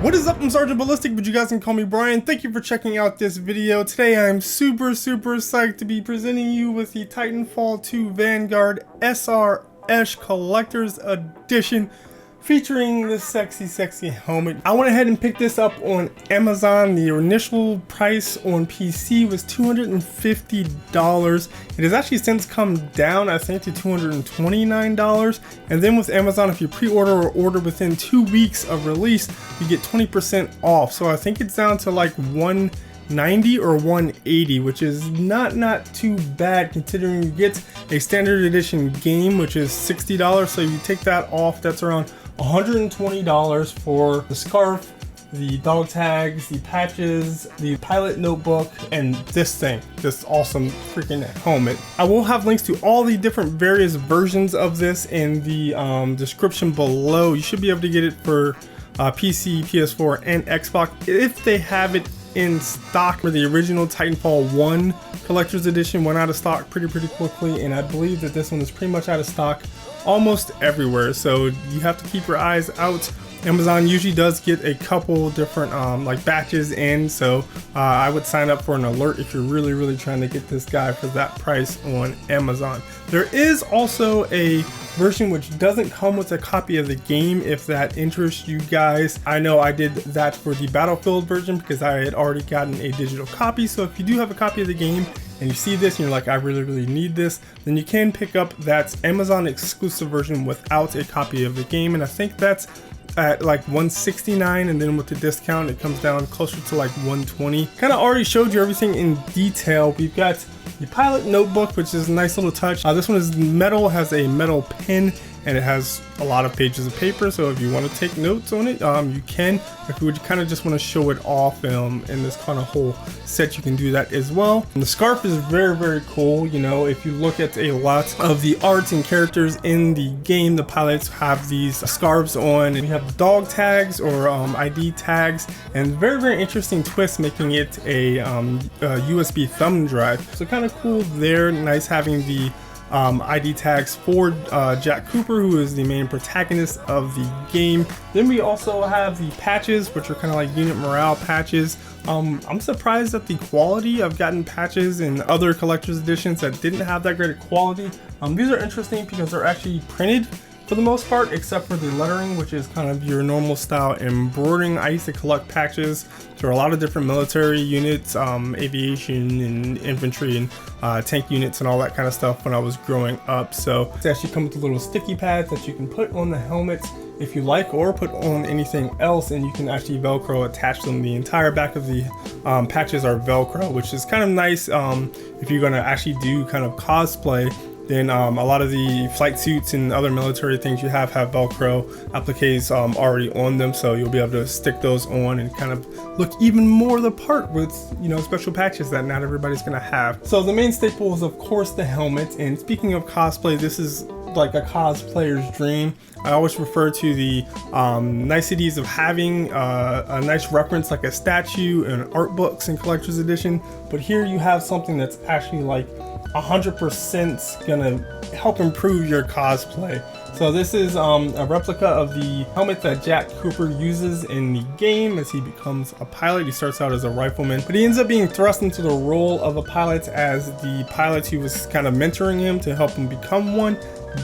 What is up? I'm Sergeant Ballistic, but you guys can call me Brian. Thank you for checking out this video. Today I'm super psyched to be presenting you with the Titanfall 2 Vanguard SR-Esh Collector's Edition featuring this sexy helmet. I went ahead and picked this up on Amazon. The initial price on PC was $250. It has actually since come down, I think, to $229. And then with Amazon, if you pre-order or order within 2 weeks of release, you get 20% off. So I think it's down to like $190 or $180, which is not too bad considering you get a standard edition game, which is $60. So you take that off, that's around $120 for the scarf, the dog tags, the patches, the pilot notebook, and this awesome freaking helmet. I will have links to all the different various versions of this in the description below. You should be able to get it for PC, PS4, and Xbox if they have it in stock. For the original Titanfall 1 Collector's Edition went out of stock pretty quickly, and I believe that this one is pretty much out of stock almost everywhere, so you have to keep your eyes out. Amazon usually does get a couple different like batches in, so I would sign up for an alert if you're really trying to get this guy for that price on Amazon. There is also a version which doesn't come with a copy of the game, if that interests you guys. I know I did that for the Battlefield version because I had already gotten a digital copy, so if you do have a copy of the game and you see this and you're like, I really need this, then you can pick up that Amazon exclusive version without a copy of the game, and I think that's at like $169, and then with the discount it comes down closer to like $120. Kind of already showed you everything in detail. We've got the pilot notebook, which is a nice little touch. This one is metal, has a metal pen, and it has a lot of pages of paper, so if you want to take notes on it, you can. If you would kind of just want to show it off in this kind of whole set, you can do that as well. And the scarf is very cool. You know, if you look at a lot of the arts and characters in the game, the pilots have these scarves on, and we have dog tags or ID tags, and very interesting twist, making it a USB thumb drive. So kind of cool there. Nice having the ID tags for Jack Cooper, who is the main protagonist of the game. Then we also have the patches, which are kind of like unit morale patches. I'm surprised at the quality. I've gotten patches in other collector's editions that didn't have that great quality. These are interesting because they're actually printed for the most part, except for the lettering, which is kind of your normal style embroidering. I used to collect patches for a lot of different military units, aviation and infantry and tank units and all that kind of stuff when I was growing up. So it actually comes with little sticky pads that you can put on the helmet if you like, or put on anything else, and you can actually Velcro attach them. The entire back of the patches are Velcro, which is kind of nice if you're going to actually do kind of cosplay. Then a lot of the flight suits and other military things you have Velcro appliques already on them, so you'll be able to stick those on and kind of look even more the part with, you know, special patches that not everybody's gonna have. So the main staple is of course the helmet, and speaking of cosplay, this is like a cosplayer's dream. I always refer to the niceties of having a nice reference like a statue and art books and collector's edition, but here you have something that's actually like 100% gonna help improve your cosplay. So this is a replica of the helmet that Jack Cooper uses in the game as he becomes a pilot. He starts out as a rifleman, but he ends up being thrust into the role of a pilot as the pilot who was kind of mentoring him to help him become one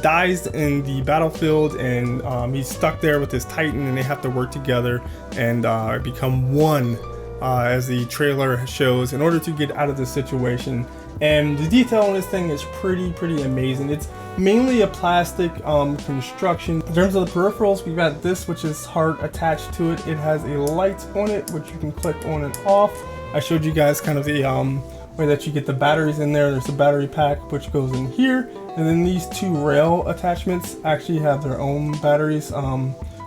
dies in the battlefield, and he's stuck there with his Titan, and they have to work together and become one, as the trailer shows, in order to get out of the situation. And the detail on this thing is pretty amazing. It's mainly a plastic construction. In terms of the peripherals, we've got this, which is hard attached to it. It has a light on it, which you can click on and off. I showed you guys kind of the way that you get the batteries in there. There's a battery pack which goes in here, and then these two rail attachments actually have their own batteries.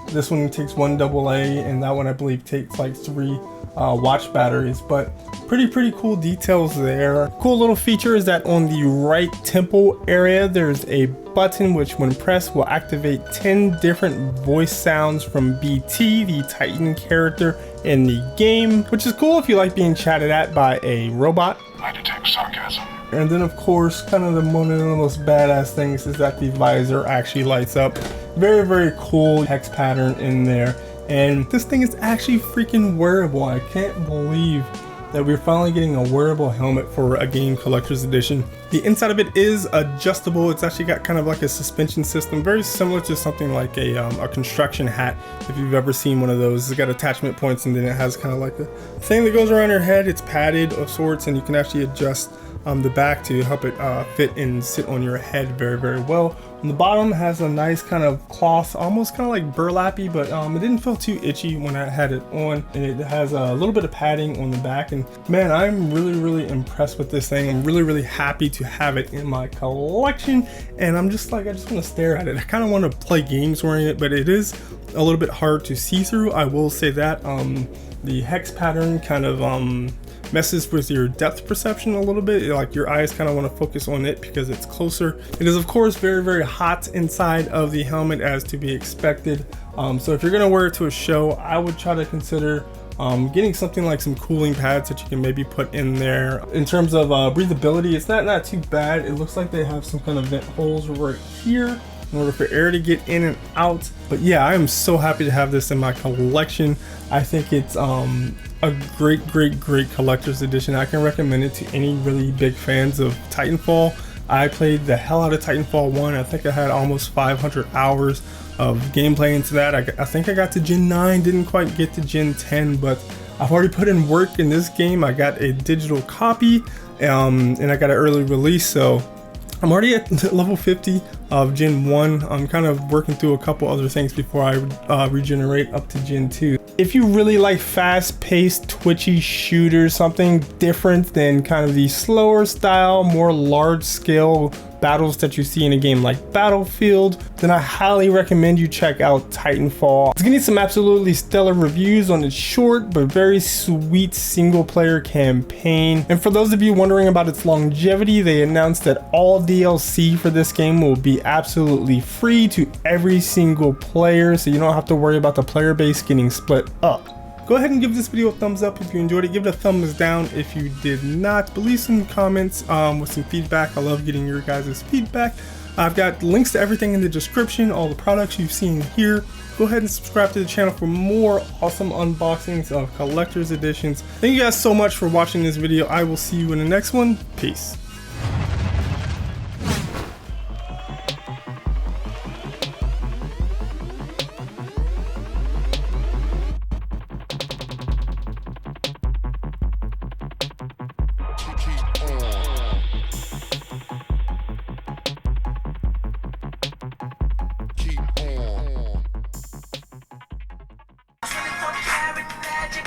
This one takes 1 AA, and that one I believe takes like 3 watch batteries, but pretty cool details there. Cool little feature is that on the right temple area there's a button which when pressed will activate 10 different voice sounds from BT, the Titan character in the game, which is cool if you like being chatted at by a robot. I detect sarcasm. And then of course, kind of one of the most badass things is that the visor actually lights up. Very cool hex pattern in there. And this thing is actually freaking wearable. I can't believe that we're finally getting a wearable helmet for a game collector's edition. The inside of it is adjustable. It's actually got kind of like a suspension system, very similar to something like a construction hat, if you've ever seen one of those. It's got attachment points, and then it has kind of like a thing that goes around your head. It's padded of sorts, and you can actually adjust the back to help it fit and sit on your head very, very well. On the bottom has a nice kind of cloth, almost kind of like burlappy, but it didn't feel too itchy when I had it on. And it has a little bit of padding on the back, and man, I'm really impressed with this thing. I'm really happy to have it in my collection, and I'm just like, I just want to stare at it. I kind of want to play games wearing it, but it is a little bit hard to see through, I will say that. The hex pattern kind of messes with your depth perception a little bit. Like your eyes kind of want to focus on it because it's closer. It is of course very hot inside of the helmet, as to be expected. So if you're gonna wear it to a show, I would try to consider getting something like some cooling pads that you can maybe put in there. In terms of breathability, it's not too bad. It looks like they have some kind of vent holes right here in order for air to get in and out. But yeah, I am so happy to have this in my collection. I think it's a great collector's edition. I can recommend it to any really big fans of Titanfall. I played the hell out of Titanfall 1. I think I had almost 500 hours of gameplay into that. I think I got to Gen 9, didn't quite get to Gen 10, but I've already put in work in this game. I got a digital copy, and I got an early release, so I'm already at level 50 of Gen 1. I'm kind of working through a couple other things before I regenerate up to Gen 2. If you really like fast-paced, twitchy shooters, something different than kind of the slower style, more large-scale battles that you see in a game like Battlefield, then I highly recommend you check out Titanfall. It's getting some absolutely stellar reviews on its short but very sweet single-player campaign. And for those of you wondering about its longevity, they announced that all DLC for this game will be absolutely free to every single player, so you don't have to worry about the player base getting split up. Go ahead and give this video a thumbs up if you enjoyed it. Give it a thumbs down if you did not. But leave some comments with some feedback. I love getting your guys' feedback. I've got links to everything in the description, all the products you've seen here. Go ahead and subscribe to the channel for more awesome unboxings of collector's editions. Thank you guys so much for watching this video. I will see you in the next one. Peace. Magic.